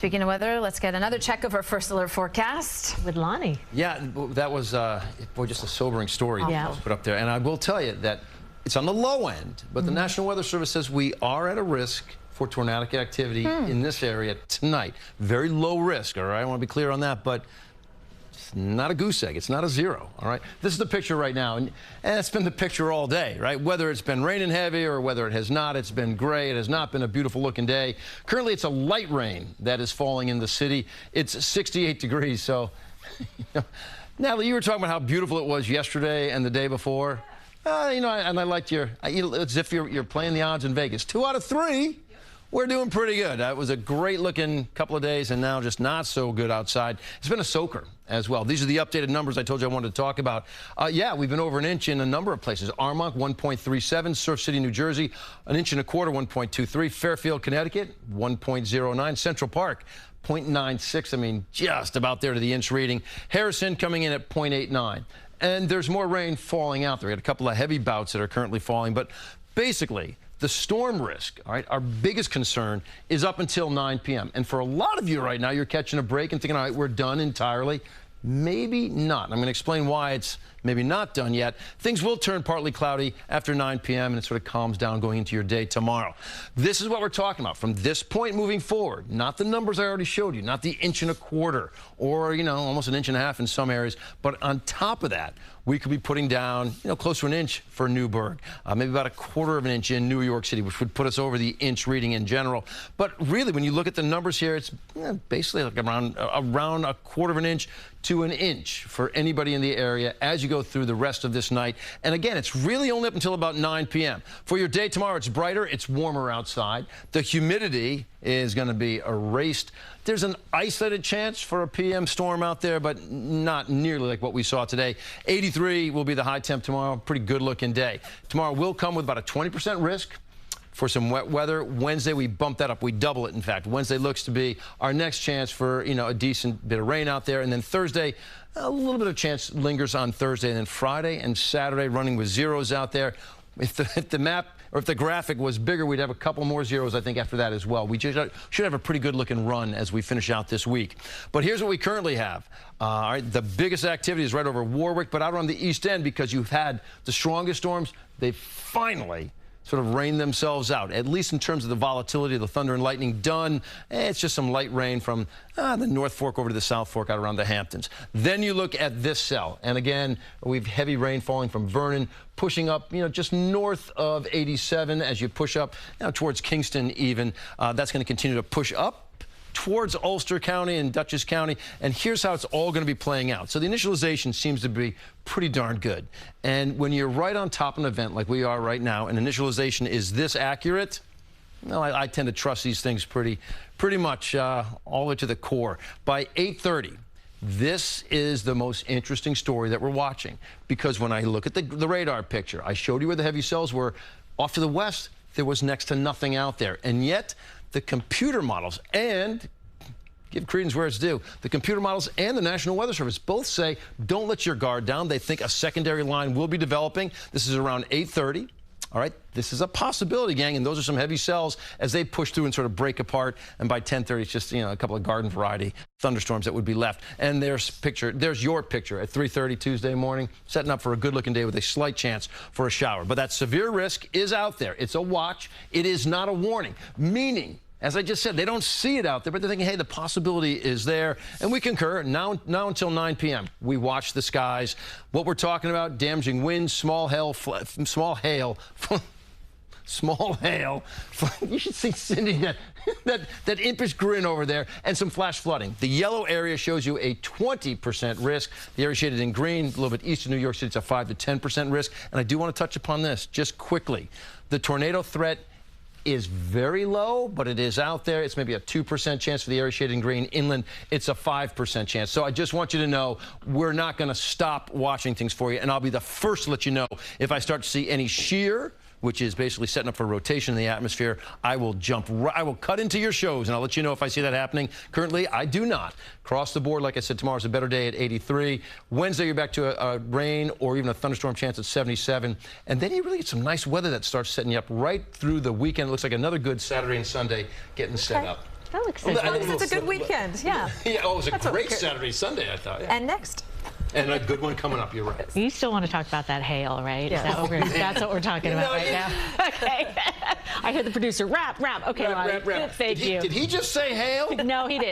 Speaking of weather, let's get another check of our first alert forecast with Lonnie. Yeah, that was boy, just a sobering story that was put up there. And I will tell you that it's on the low end, but the National Weather Service says we are at a risk for tornadic activity in this area tonight. Very low risk, all right? I want to be clear on that, but it's not a goose egg. It's not a zero, all right? This is the picture right now, and it's been the picture all day, right? Whether it's been raining heavy or whether it has not, it's been gray. It has not been a beautiful looking day. Currently, it's a light rain that is falling in the city. It's 68 degrees, so, Natalie, you were talking about how beautiful it was yesterday and the day before. And I liked it's as if you're playing the odds in Vegas. 2 out of 3. We're doing pretty good. It was a great-looking couple of days, and now just not so good outside. It's been a soaker as well. These are the updated numbers I told you I wanted to talk about. Yeah, we've been over an inch in a number of places. Armonk, 1.37. Surf City, New Jersey, 1.25 inches, 1.23. Fairfield, Connecticut, 1.09. Central Park, 0.96. I mean, just about there to the inch reading. Harrison coming in at 0.89. And there's more rain falling out there. We had a couple of heavy bouts that are currently falling, but basically, the storm risk, all right, our biggest concern is up until 9 p.m. And for a lot of you right now, you're catching a break and thinking, all right, we're done entirely. Maybe not. I'm going to explain why it's maybe not done yet. Things will turn partly cloudy after 9 p.m. and it sort of calms down going into your day tomorrow. This is what we're talking about from this point moving forward, not the numbers I already showed you, not the 1.25 inches or, almost 1.5 inches in some areas. But on top of that, we could be putting down, close to an inch for Newburgh, maybe about 1/4 inch in New York City, which would put us over the inch reading in general. But really, when you look at the numbers here, it's basically like around 1/4 inch to an inch for anybody in the area as you go through the rest of this night. And again, it's really only up until about 9 p.m. For your day tomorrow, it's brighter, it's warmer outside. The humidity is going to be erased. There's an isolated chance for a PM storm out there, but not nearly like what we saw today. 83 will be the high temp tomorrow. Pretty good looking day. Tomorrow will come with about a 20% risk for some wet weather. Wednesday, we bump that up. We double it, in fact. Wednesday looks to be our next chance for, a decent bit of rain out there. And then Thursday, a little bit of chance lingers on Thursday. And then Friday and Saturday running with zeros out there. If the map or if the graphic was bigger, we'd have a couple more zeros, I think, after that as well. We should have a pretty good-looking run as we finish out this week. But here's what we currently have. All right, the biggest activity is right over Warwick, but out on the east end, because you've had the strongest storms, they finally sort of rain themselves out, at least in terms of the volatility of the thunder and lightning done. It's just some light rain from the North Fork over to the South Fork out around the Hamptons. Then you look at this cell, and again, we've heavy rain falling from Vernon, pushing up, just north of 87 as you push up now towards Kingston even. That's going to continue to push up towards Ulster County and Dutchess County, and here's how it's all going to be playing out. So the initialization seems to be pretty darn good, and when you're right on top of an event like we are right now, and initialization is this accurate, well, I tend to trust these things pretty much all the way to the core. By 8:30, this is the most interesting story that we're watching, because when I look at the radar picture, I showed you where the heavy cells were. Off to the west, there was next to nothing out there, and yet the computer models, and give credence where it's due, the computer models and the National Weather Service both say don't let your guard down. They think a secondary line will be developing. This is around 8:30. All right, this is a possibility, gang, and those are some heavy cells as they push through and sort of break apart. And by 10:30, it's just a couple of garden variety thunderstorms that would be left. And there's your picture at 3:30 Tuesday morning, setting up for a good-looking day with a slight chance for a shower. But that severe risk is out there. It's a watch. It is not a warning, meaning, as I just said, they don't see it out there, but they're thinking, hey, the possibility is there. And we concur. Now until 9 p.m., we watch the skies. What we're talking about, damaging winds, small hail. Small hail. You should see Cindy, that impish grin over there, and some flash flooding. The yellow area shows you a 20% risk. The area shaded in green, a little bit east of New York City, it's a 5 to 10% risk. And I do want to touch upon this just quickly. The tornado threat is very low, but it is out there. It's maybe a 2% chance for the area shaded in green. Inland, it's a 5% chance. So I just want you to know we're not going to stop watching things for you, and I'll be the first to let you know if I start to see any shear, which is basically setting up for rotation in the atmosphere. I will cut into your shows, and I'll let you know if I see that happening. Currently, I do not. Across the board, like I said, tomorrow's a better day at 83. Wednesday, you're back to a rain or even a thunderstorm chance at 77. And then you really get some nice weather that starts setting you up right through the weekend. It looks like another good Saturday and Sunday getting set up. That looks good. It's a good weekend. Yeah. Yeah. Oh, it was a great Saturday, Sunday, I thought. Yeah. And next. And a good one coming up. You're right. You still want to talk about that hail, right? Yes. That's what we're talking about right now. Okay. I heard the producer rap. Okay, Lonnie. Rap. Thank you. Did he just say hail? No, he didn't.